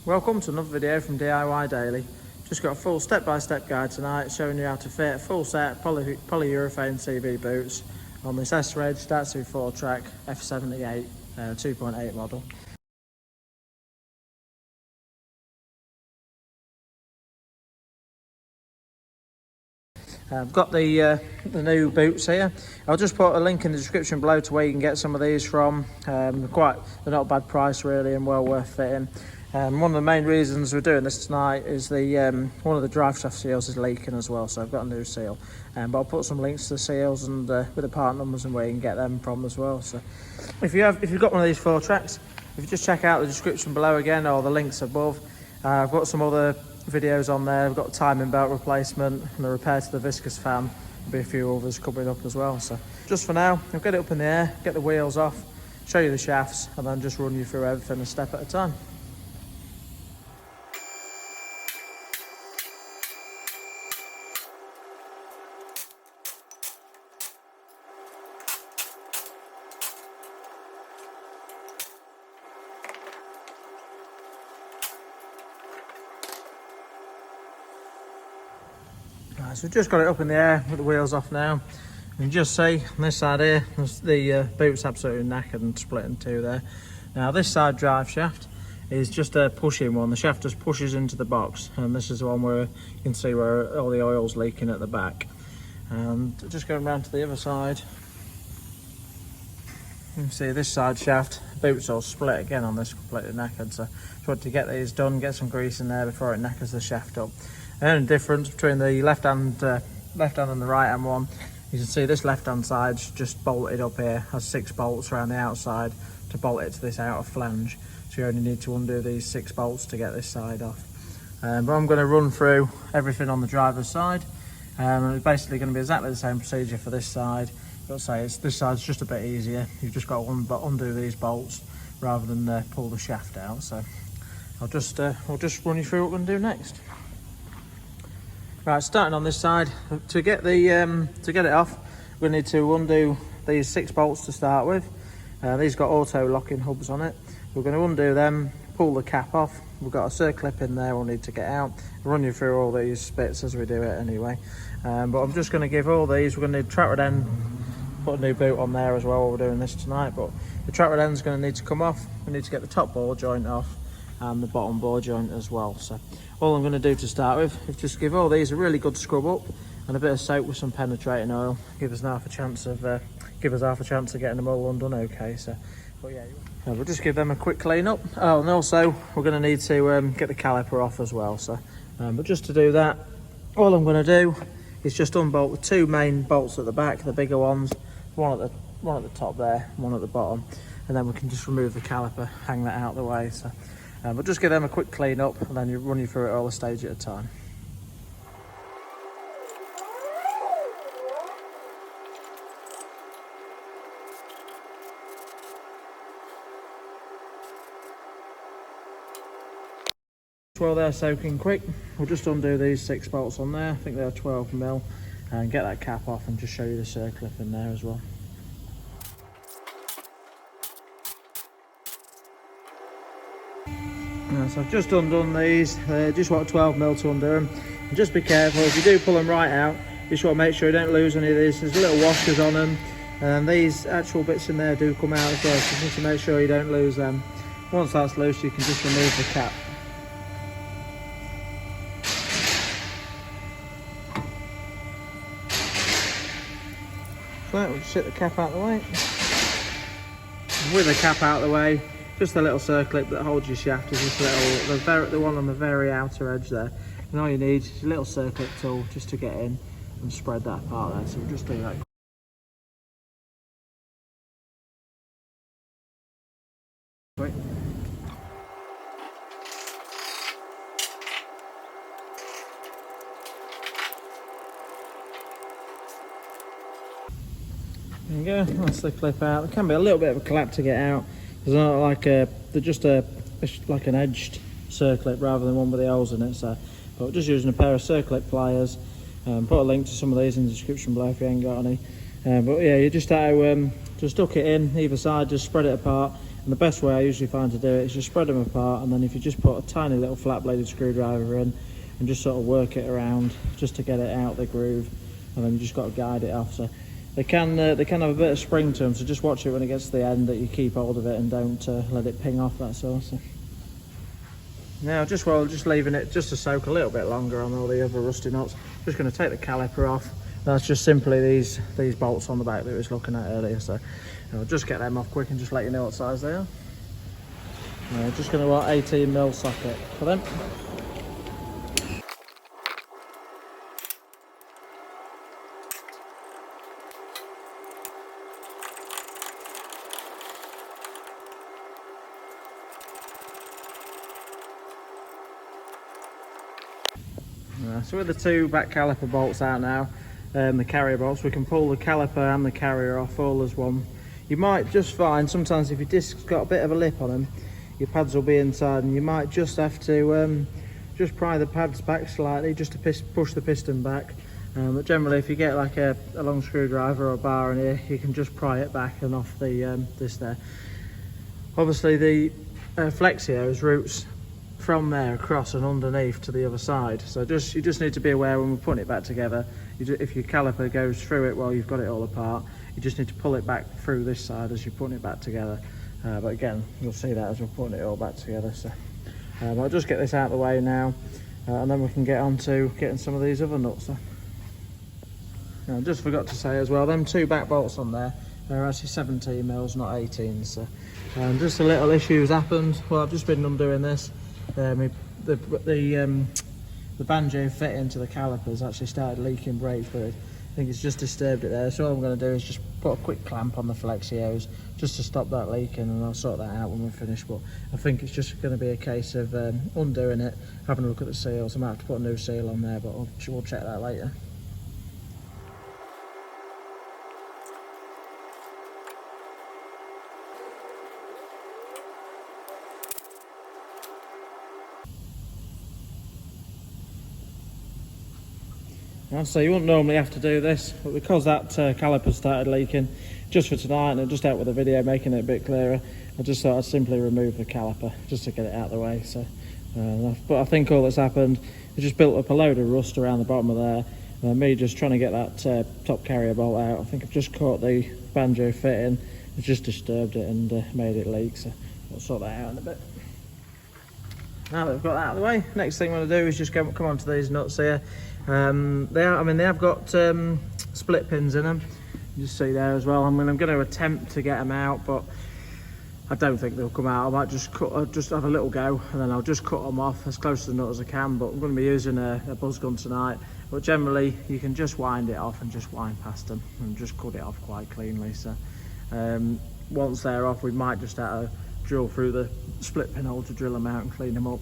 Welcome to another video from DIY Daily. Just got a full step-by-step guide tonight showing you how to fit a full set polyurethane CV boots on this S-Reg Daihatsu Fourtrak F78 2.8 model. I've got the new boots here. I'll just put a link in the description below to where you can get some of these from. They're not a bad price really and well worth fitting. One of the main reasons we're doing this tonight is one of the driveshaft seals is leaking as well, so I've got a new seal. But I'll put some links to the seals and with the part numbers and where you can get them from as well. So if you've got one of these Fourtraks, if you just check out the description below again or the links above, I've got some other videos on there. I've got timing belt replacement and a repair to the viscous fan. There'll be a few others coming up as well. So just for now, I'll get it up in the air, get the wheels off, show you the shafts, and then just run you through everything a step at a time. Right, so we've just got it up in the air with the wheels off now. You can just see on this side here, the boot's absolutely knackered and split in two there. Now this side drive shaft is just a pushing one. The shaft just pushes into the box, and this is the one where you can see where all the oil's leaking at the back. And just going around to the other side, you can see this side shaft, boot's all split again on this, completely knackered. So just want to get these done, get some grease in there before it knackers the shaft up. The only difference between the left hand and the right hand one, you can see this left hand side's just bolted up here, has 6 bolts around the outside to bolt it to this outer flange. So you only need to undo these 6 bolts to get this side off. But I'm going to run through everything on the driver's side. It's basically going to be exactly the same procedure for this side. But say this side's just a bit easier. You've just got to undo these bolts rather than pull the shaft out. So I'll just run you through what we're going to do next. Right, starting on this side, to get it off, we need to undo these 6 bolts to start with. These got auto locking hubs on it. We're going to undo them, pull the cap off. We've got a circlip in there we'll need to get out. I'll run you through all these bits as we do it anyway. But I'm just going to give all these, we're going to need tractor end, put a new boot on there as well while we're doing this tonight. But the tractor end's going to need to come off. We need to get the top ball joint off and the bottom ball joint as well. So all I'm going to do to start with is just give all these a really good scrub up and a bit of soap with some penetrating oil. Give us half a chance of getting them all undone okay. So but yeah, we'll just give them a quick clean up. Oh, and also we're going to need to get the caliper off as well. So but just to do that, all I'm going to do is just unbolt the 2 main bolts at the back, the bigger ones, one at the top there, one at the bottom, and then we can just remove the caliper, hang that out of the way. So but just give them a quick clean up and then run you through it all a stage at a time. While they're soaking quick, we'll just undo these 6 bolts on there. I think they're 12mm, and get that cap off and just show you the circlip in there as well. So I've just undone these, just want 12mm to undo them. And just be careful, if you do pull them right out, you just want to make sure you don't lose any of these. There's little washers on them, and these actual bits in there do come out as well, so you need to make sure you don't lose them. Once that's loose, you can just remove the cap. So we'll just get the cap out of the way. With the cap out of the way, just a little circlip that holds your shaft is this the one on the very outer edge there. And all you need is a little circlip tool just to get in and spread that apart there. So we'll just do that. Quick. There you go, that's the clip out. There can be a little bit of a clap to get out. There's not like they're just like an edged circlip rather than one with the holes in it. So, but just using a pair of circlip pliers. Put a link to some of these in the description below if you ain't got any. But yeah, you just have to just duck it in either side, just spread it apart, And the best way I usually find to do it is just spread them apart, and then if you just put a tiny little flat bladed screwdriver in and just sort of work it around just to get it out the groove, and then you just got to guide it off. So they can have a bit of spring to them, so just watch it when it gets to the end that you keep hold of it and don't let it ping off, that's all. So now just leaving it just to soak a little bit longer on all the other rusty nuts, just going to take the caliper off. That's just simply these bolts on the back that we was looking at earlier, so I'll just get them off quick and just let you know what size they are. Just going to want 18mm socket for them. So with the two back caliper bolts out now, the carrier bolts, we can pull the caliper and the carrier off all as one. You might just find sometimes if your disc's got a bit of a lip on them, your pads will be inside, and you might just have to just pry the pads back slightly just to push the piston back. But generally, if you get like a long screwdriver or a bar in here, you can just pry it back and off the this there. Obviously, the Flexios routes from there across and underneath to the other side, so you just need to be aware when we're putting it back together. If your caliper goes through it while you've got it all apart, you just need to pull it back through this side as you're putting it back together. But again, you'll see that as we're putting it all back together. So I'll just get this out of the way now, and then we can get on to getting some of these other nuts. I just forgot to say as well, them two back bolts on there, they're actually 17mm, not 18. So just a little issue's happened. Well, I've just been undoing this. The banjo fitting to the calipers actually started leaking brake fluid. I think it's just disturbed it there, so all I'm going to do is just put a quick clamp on the Flexios just to stop that leaking, and I'll sort that out when we're finished. But I think it's just going to be a case of undoing it, having a look at the seals. I might have to put a new seal on there, but we'll check that later. So you wouldn't normally have to do this, but because that caliper started leaking just for tonight, and it just helped with the video making it a bit clearer, I just thought I'd simply remove the caliper just to get it out of the way. So, but I think all that's happened is just built up a load of rust around the bottom of there, and me just trying to get that top carrier bolt out. I think I've just caught the banjo fitting, it's just disturbed it and made it leak, so I'll sort that out in a bit. Now that we've got that out of the way, next thing I'm going to do is just come on to these nuts here. They have got split pins in them. You just see there as well. I'm going to attempt to get them out, but I don't think they'll come out. I might just have a little go, and then I'll just cut them off as close to the nut as I can. But I'm going to be using a buzz gun tonight. But generally, you can just wind it off and just wind past them and just cut it off quite cleanly. So once they're off, we might just have to drill through the split pin hole to drill them out and clean them up.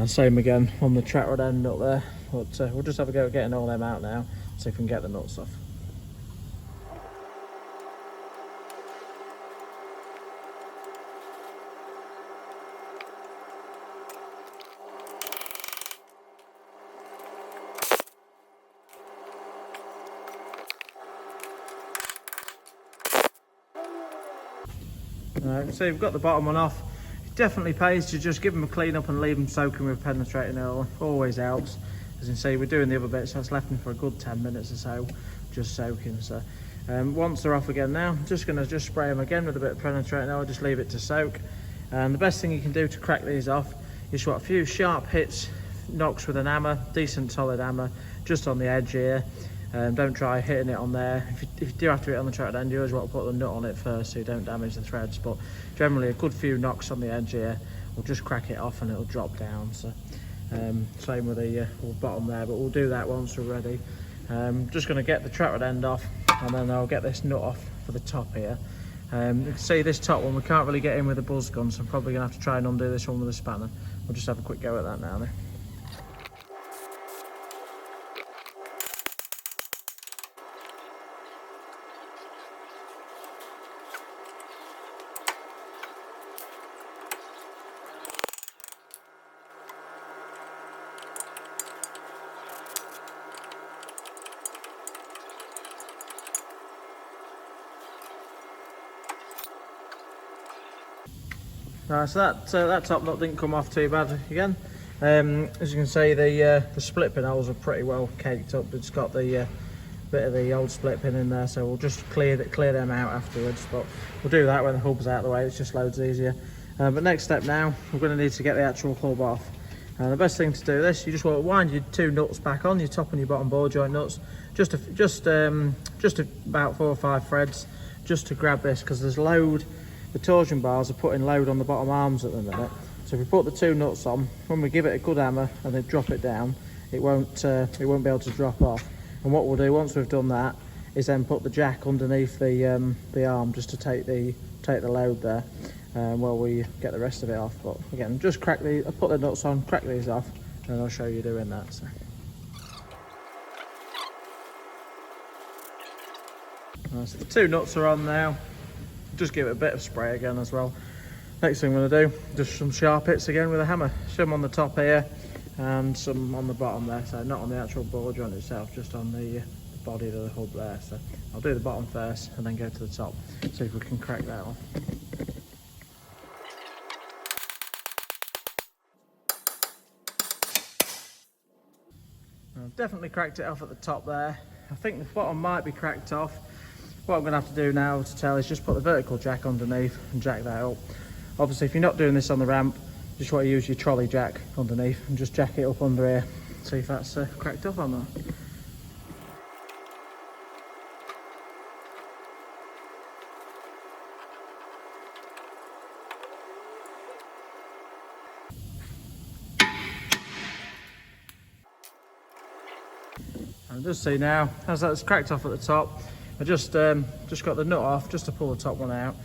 Same again on the track rod end up there, but we'll just have a go at getting all them out now, see if we can get the nuts off. So you've got the bottom one off. It definitely pays to just give them a clean up and leave them soaking with penetrating oil. Always helps. As you can see, we're doing the other bit, so it's left them for a good 10 minutes or so, just soaking. So once they're off again now, I'm just going to spray them again with a bit of penetrating oil, just leave it to soak. And the best thing you can do to crack these off is what, a few sharp hits, knocks with an hammer, decent solid hammer, just on the edge here. Don't try hitting it on there. If you do have to hit it on the track end, you always want to put the nut on it first so you don't damage the threads. But generally, a good few knocks on the edge here will just crack it off and it'll drop down. So same with the bottom there, but we'll do that once we're ready. Just going to get the track rod end off, and then I'll get this nut off for the top here. You can see this top one we can't really get in with a buzz gun, so I'm probably going to have to try and undo this one with a spanner. We'll just have a quick go at that now then. Right, so that top nut didn't come off too bad again. As you can see, the split pin holes are pretty well caked up. It's got the bit of the old split pin in there, so we'll just clear them out afterwards. But we'll do that when the hub's out of the way. It's just loads easier. But next step now, we're going to need to get the actual hub off. The best thing to do this, you just want to wind your two nuts back on, your top and your bottom ball joint nuts, just about 4 or 5 threads, just to grab this, because there's load. The torsion bars are putting load on the bottom arms at the minute. So if we put the 2 nuts on, when we give it a good hammer and then drop it down, it won't be able to drop off. And what we'll do once we've done that is then put the jack underneath the arm, just to take the load there, while we get the rest of it off. But again, just put the nuts on, crack these off, and I'll show you doing that. So the 2 nuts are on now. Just give it a bit of spray again as well. Next thing I'm going to do, just some sharp hits again with a hammer. Some on the top here and some on the bottom there, so not on the actual ball joint itself, just on the body of the hub there. So I'll do the bottom first and then go to the top, see if we can crack that off. I've definitely cracked it off at the top there. I think the bottom might be cracked off. What I'm going to have to do now to tell is just put the vertical jack underneath and jack that up. Obviously, if you're not doing this on the ramp, you just want to use your trolley jack underneath and just jack it up under here. See if that's cracked up or not. And just see now, as that's cracked off at the top, I just got the nut off just to pull the top one out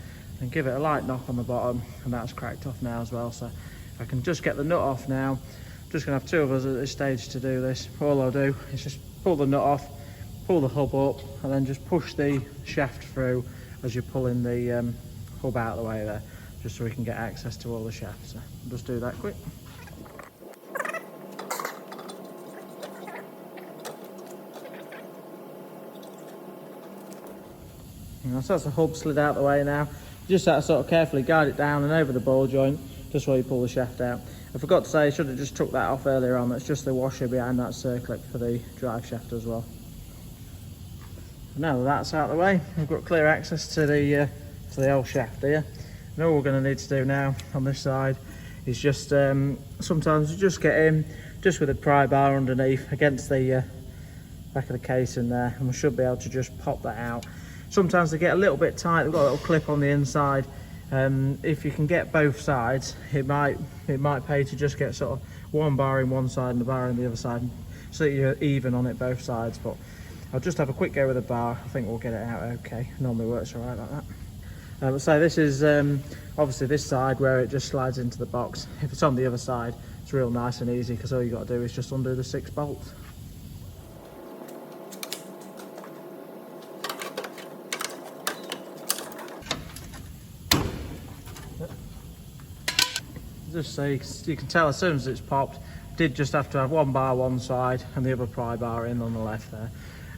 and give it a light knock on the bottom, and that's cracked off now as well. So if I can just get the nut off now, I'm just going to have 2 of us at this stage to do this. All I'll do is just pull the nut off, pull the hub up, and then just push the shaft through as you're pulling the hub out of the way there, just so we can get access to all the shafts. So I'll just do that quick. So that's the hub slid out the way now. You just have to sort of carefully guide it down and over the ball joint, just while you pull the shaft out. I forgot to say, I should have just took that off earlier on. That's just the washer behind that circlip for the drive shaft as well. Now that that's out of the way, we've got clear access to the old shaft here. And all we're going to need to do now on this side is just sometimes you just get in just with a pry bar underneath against the back of the case in there, and we should be able to just pop that out. Sometimes they get a little bit tight. They've got a little clip on the inside. If you can get both sides, it might pay to just get sort of one bar in one side and a bar in the other side, so that you're even on it both sides. But I'll just have a quick go with a bar. I think we'll get it out okay. Normally works all right like that. So this is obviously this side where it just slides into the box. If it's on the other side, it's real nice and easy, because all you got to do is just undo the 6 bolts. Just so you can tell, as soon as it's popped, did just have to have 1 bar one side and the other pry bar in on the left there,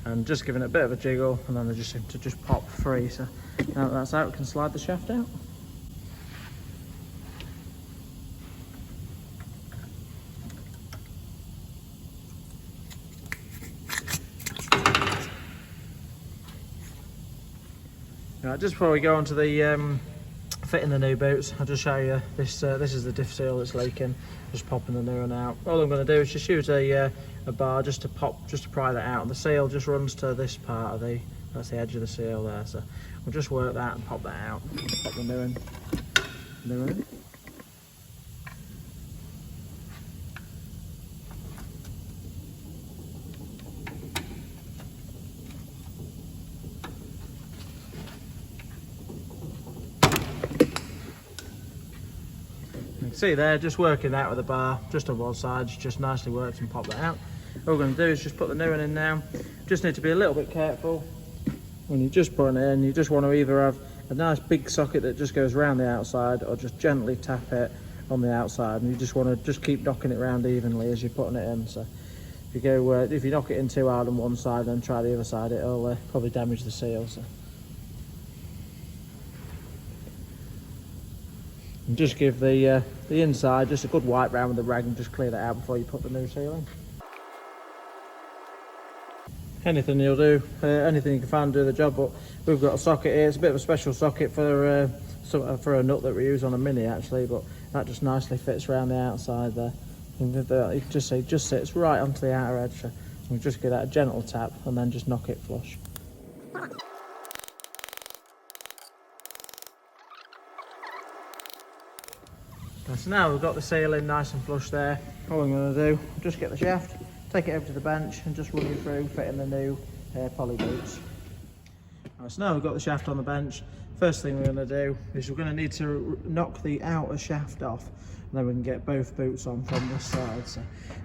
and just giving it a bit of a jiggle, and then they just seem to just pop free. So now that that's out, we can slide the shaft out. Right, just before we go on to the fitting the new boots, I'll just show you this. This is the diff seal that's leaking. Just popping the new one out. All I'm going to do is just use a bar just to pry that out, and the seal just runs to this part of that's the edge of the seal there. So we'll just work that and pop that out. Pop the new one in. See there, just working that with a bar, just on one side, just nicely works and pop that out. All we're going to do is just put the new one in now. Just need to be a little bit careful when you're just putting it in. You just want to either have a nice big socket that just goes around the outside, or just gently tap it on the outside, and you just want to just keep knocking it around evenly as you're putting it in. So if you knock it in too hard on one side and try the other side, it'll probably damage the seal. So And just give the inside just a good wipe round with the rag and just clear that out before you put the new seal in. Anything you'll do, anything you can find to do the job, but we've got a socket here. It's a bit of a special socket for a nut that we use on a Mini actually, but that just nicely fits around the outside there. You can just see, just sits right onto the outer edge. So we just give that a gentle tap and then just knock it flush. So now we've got the seal in nice and flush there. All I'm going to do, just get the shaft, take it over to the bench and just run it through fitting the new poly boots. Right, so now we've got the shaft on the bench. First thing we're going to do is we're going to need to knock the outer shaft off, and then we can get both boots on from this side. So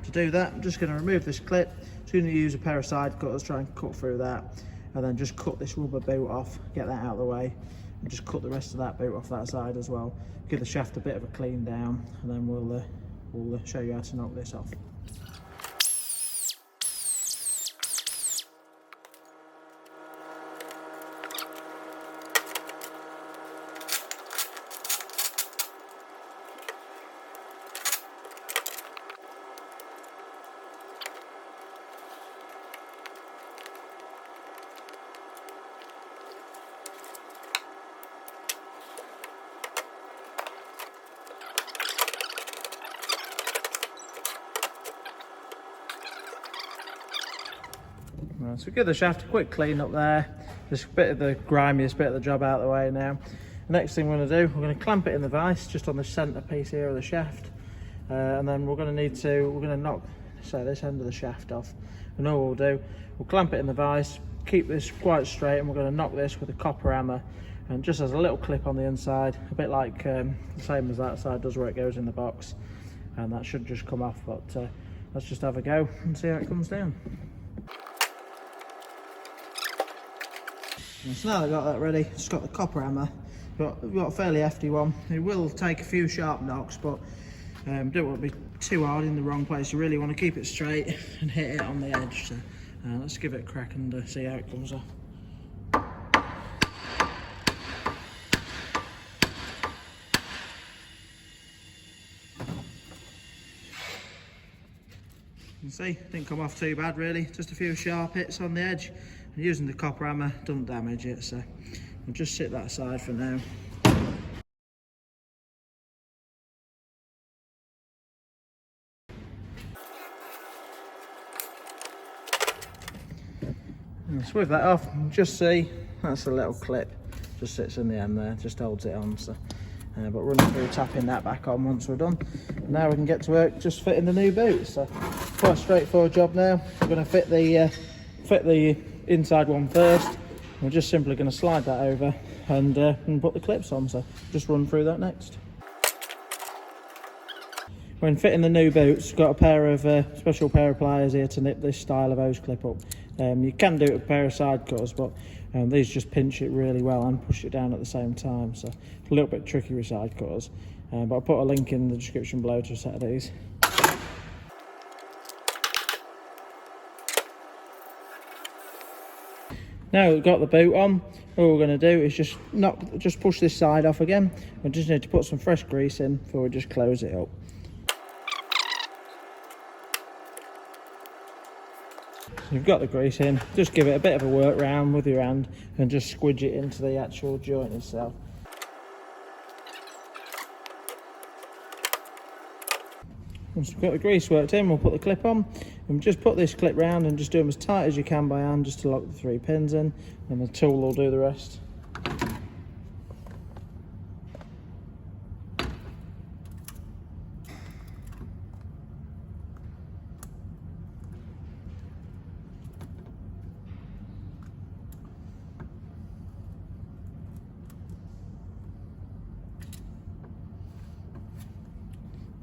to do that, I'm just going to remove this clip. Just going to use a pair of side cutters, try and cut through that, and then just cut this rubber boot off, get that out of the way, and just cut the rest of that boot off that side as well. Give the shaft a bit of a clean down, and then we'll show you how to knock this off. Right, so give the shaft a quick clean up there, just a bit of the grimiest bit of the job out of the way now. The next thing we're going to do, we're going to clamp it in the vise just on the centre piece here of the shaft, and then we're going to knock this end of the shaft off. And all we'll do, we'll clamp it in the vise, keep this quite straight, and we're going to knock this with a copper hammer, and just as a little clip on the inside, a bit like the same as that side does where it goes in the box, and that should just come off. But let's just have a go and see how it comes down. So now I've got that ready, just got the copper hammer. We've got a fairly hefty one. It will take a few sharp knocks, but don't want to be too hard in the wrong place. You really want to keep it straight and hit it on the edge. So let's give it a crack and see how it comes off. You can see, it didn't come off too bad really, just a few sharp hits on the edge. And using the copper hammer doesn't damage it, so we'll just sit that aside for now. And so with that off, you can just see that's a little clip, just sits in the end there, just holds it on. So, but running through tapping that back on once we're done. Now we can get to work just fitting the new boots. So quite a straightforward job now. We're going to fit the inside one first. We're just simply going to slide that over and put the clips on. So just run through that next. When fitting the new boots, got a pair of special pair of pliers here to nip this style of hose clip up. You can do it with a pair of side cutters, but these just pinch it really well and push it down at the same time. So it's a little bit tricky with side cutters, but I'll put a link in the description below to a set of these. Now we've got the boot on, all we're going to do is just push this side off again. We just need to put some fresh grease in before we just close it up. You've got the grease in, just give it a bit of a work round with your hand and just squidge it into the actual joint itself. Once we've got the grease worked in, we'll put the clip on and just put this clip round and just do them as tight as you can by hand just to lock the 3 pins in, and the tool will do the rest.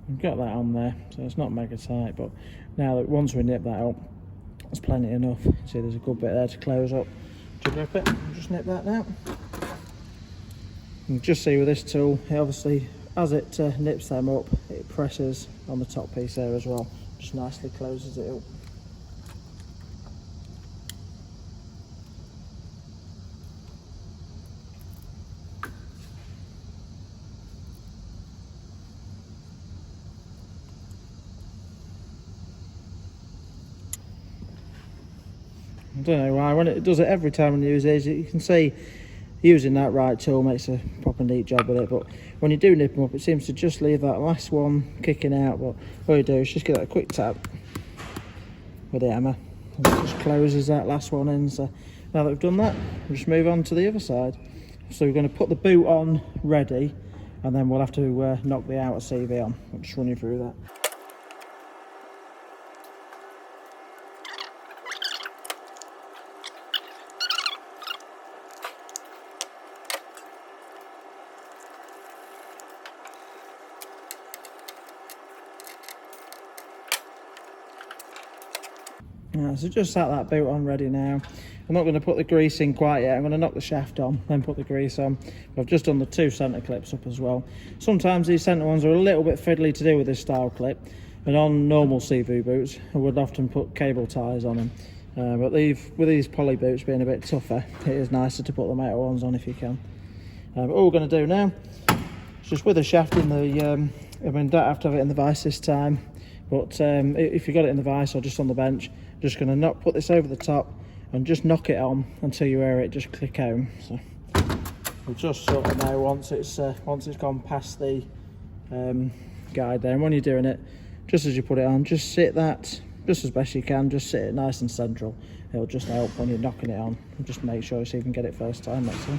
We've got that on there, so it's not mega tight, but now that once we nip that up, there's plenty enough. See, there's a good bit there to close up. Just grip it and just nip that down. And just see with this tool, it obviously, as it nips them up, it presses on the top piece there as well. Just nicely closes it up. I don't know why, when it does it every time when you use it, you can see using that right tool makes a proper neat job with it, but when you do nip them up it seems to just leave that last one kicking out. But all you do is just get that quick tap with the hammer and it just closes that last one in. So now that we've done that, we'll just move on to the other side. So we're going to put the boot on ready, and then we'll have to knock the outer CV on. I'll just run you through that. So just sat that boot on ready now. I'm not going to put the grease in quite yet. I'm going to knock the shaft on, then put the grease on. I've just done the 2 centre clips up as well. Sometimes these centre ones are a little bit fiddly to do with this style clip, and on normal CV boots I would often put cable ties on them. But with these poly boots being a bit tougher, it is nicer to put the metal ones on if you can. But all we're going to do now is just with the shaft in the, I mean, don't have to have it in the vise this time, but if you got it in the vise or just on the bench, just going to put this over the top and just knock it on until you hear it just click home. So we'll just sort of know once it's gone past the guide there. And when you're doing it, just as you put it on, just sit that just as best you can, just sit it nice and central. It'll just help when you're knocking it on, and just make sure so you can get it first time, that's all.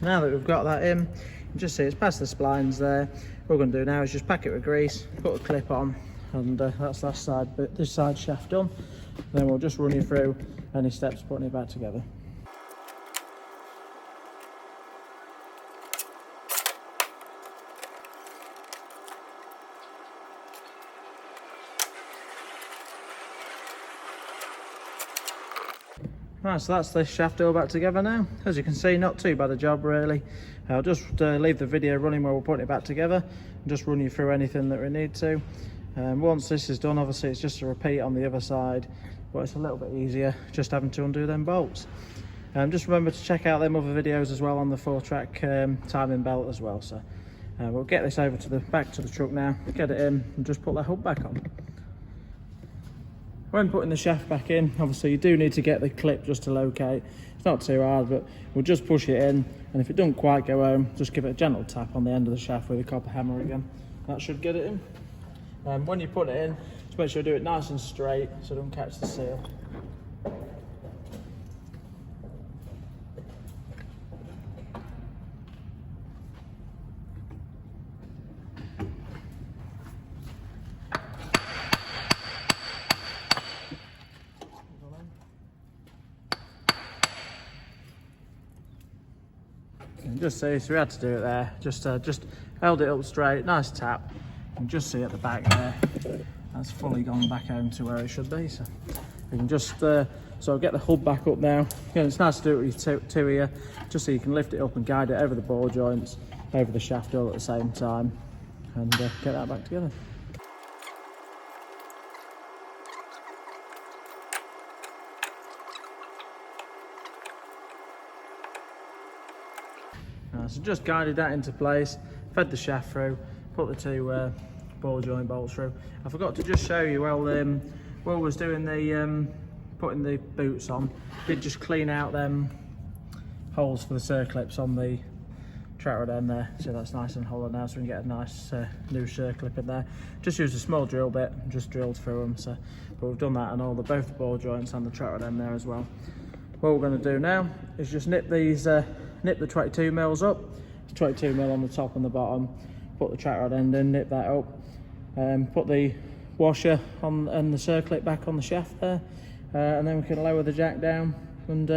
Now that we've got that in, you can just see it's past the splines there. What we're going to do now is just pack it with grease, put a clip on, and that's that side, but this side shaft done. Then we'll just run you through any steps putting it back together. Right, so that's this shaft all back together now. As you can see, not too bad a job really. I'll just leave the video running while we're putting it back together and just run you through anything that we need to. Once this is done, obviously it's just a repeat on the other side, but it's a little bit easier just having to undo them bolts. Just remember to check out them other videos as well on the Fourtrak timing belt as well. So we'll get this over to back to the truck now, get it in and just put the hub back on. When putting the shaft back in, obviously you do need to get the clip just to locate. It's not too hard, but we'll just push it in, and if it doesn't quite go home, just give it a gentle tap on the end of the shaft with a copper hammer again. That should get it in. When you put it in, just make sure you do it nice and straight so it doesn't catch the seal. Just see, so we had to do it there. Just held it up straight, nice tap, and just see at the back there, that's fully gone back home to where it should be. So you can just so get the hub back up now. Again, it's nice to do it with your two here, just so you can lift it up and guide it over the ball joints, over the shaft all at the same time, and get that back together. So just guided that into place, fed the shaft through, put the 2 ball joint bolts through. I forgot to just show you while I was doing the putting the boots on, did just clean out them holes for the circlips on the track rod end there. So that's nice and hollow now, so we can get a nice new circlip in there. Just used a small drill bit and just drilled through them. So, but we've done that on all both the ball joints and the track rod end there as well. What we're going to do now is just nip these. Nip the 22 mils up, it's 22 mil on the top and the bottom, put the track rod end in, nip that up, put the washer on and the circlip back on the shaft there, and then we can lower the jack down, and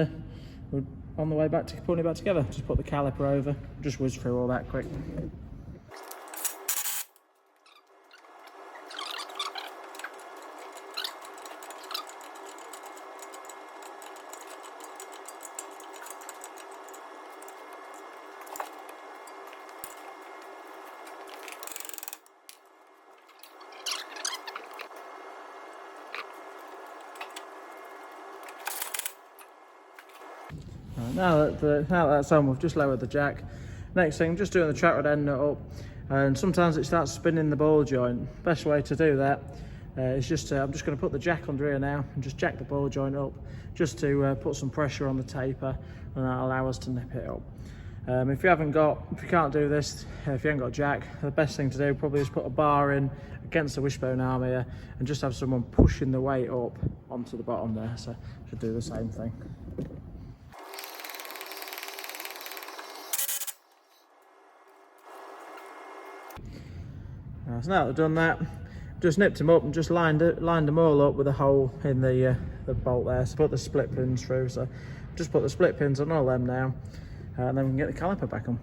we're on the way back to putting it back together. Just put the caliper over, just whiz through all that quick. Now that that's on, we've just lowered the jack. Next thing, just doing the track rod end nut up. and sometimes it starts spinning the ball joint. Best way to do that is just I'm just going to put the jack under here now and just jack the ball joint up, just to put some pressure on the taper, and that'll allow us to nip it up. If you can't do this, if you haven't got a jack, the best thing to do probably is put a bar in against the wishbone arm here and just have someone pushing the weight up onto the bottom there. So should do the same thing. So now that I've done that, just nipped them up and just lined them all up with a hole in the bolt there. So put the split pins through. So just put the split pins on all them now, and then we can get the caliper back on.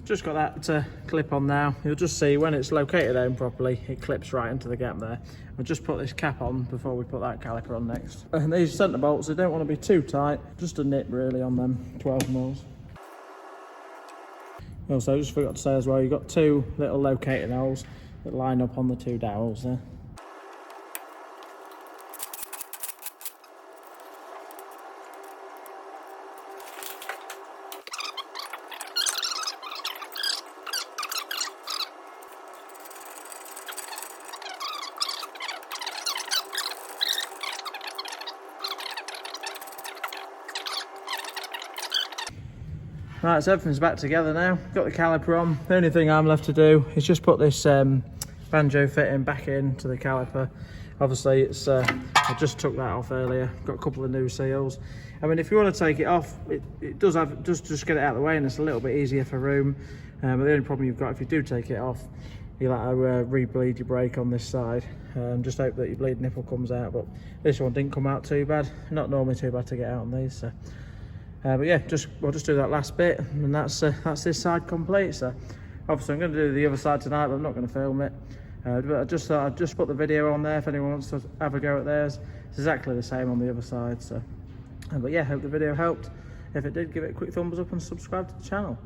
Just got that clip on now. You'll just see when it's located down properly, it clips right into the gap there. I'll just put this cap on before we put that caliper on next. And these centre bolts, they don't want to be too tight, just a nip really on them 12mm. Also, I just forgot to say as well, you've got two little locating holes that line up on the two dowels there. Right, so everything's back together now. Got the caliper on. The only thing I'm left to do is just put this banjo fitting back into the caliper. Obviously, it's I just took that off earlier. Got a couple of new seals. I mean, if you want to take it off, it does have just get it out of the way, and it's a little bit easier for room. But the only problem you've got if you do take it off, you'll have to re-bleed your brake on this side. Just hope that your bleed nipple comes out. But this one didn't come out too bad. Not normally too bad to get out on these. So. But yeah, we'll just do that last bit, and that's this side complete. So obviously I'm going to do the other side tonight, but I'm not going to film it. But I just thought I'd just put the video on there if anyone wants to have a go at theirs. It's exactly the same on the other side. So, but yeah, hope the video helped. If it did, give it a quick thumbs up and subscribe to the channel.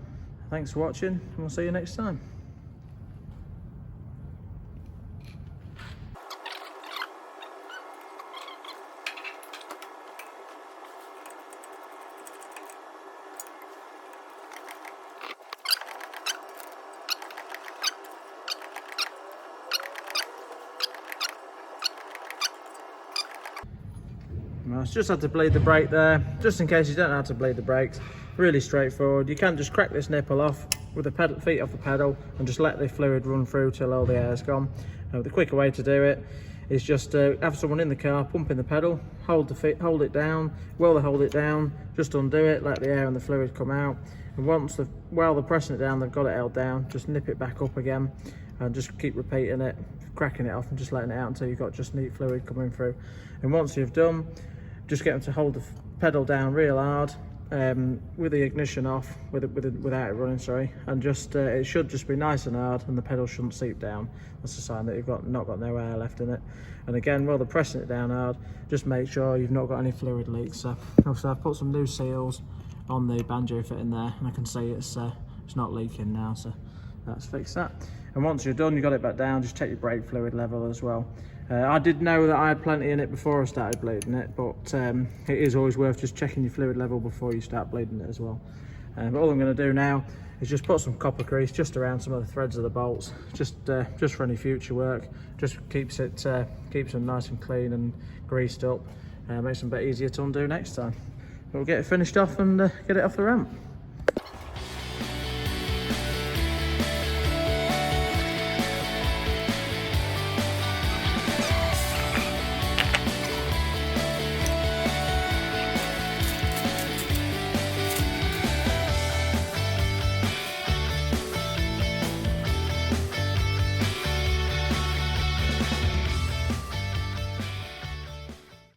Thanks for watching, and we'll see you next time. I just had to bleed the brake there, just in case you don't know how to bleed the brakes. Really straightforward. You can just crack this nipple off with the feet off the pedal and just let the fluid run through till all the air's gone. The quicker way to do it is just have someone in the car pumping the pedal, hold it down. While they hold it down, just undo it, let the air and the fluid come out. And while they're pressing it down, they've got it held down, just nip it back up again and just keep repeating it, cracking it off and just letting it out until you've got just neat fluid coming through. And once you've done, just get them to hold the pedal down real hard with the ignition off, without it running, sorry, and just it should just be nice and hard, and the pedal shouldn't seep down. That's a sign that you've not got no air left in it. And again, while they're pressing it down hard, just make sure you've not got any fluid leaks. So obviously I've put some new seals on the banjo fit in there, and I can see it's not leaking now, so let's fix that. And once you're done, you got it back down, just check your brake fluid level as well. I did know that I had plenty in it before I started bleeding it, but it is always worth just checking your fluid level before you start bleeding it as well. But all I'm going to do now is just put some copper grease just around some of the threads of the bolts, just for any future work. Just keeps them nice and clean and greased up, makes them a bit easier to undo next time. But we'll get it finished off and get it off the ramp.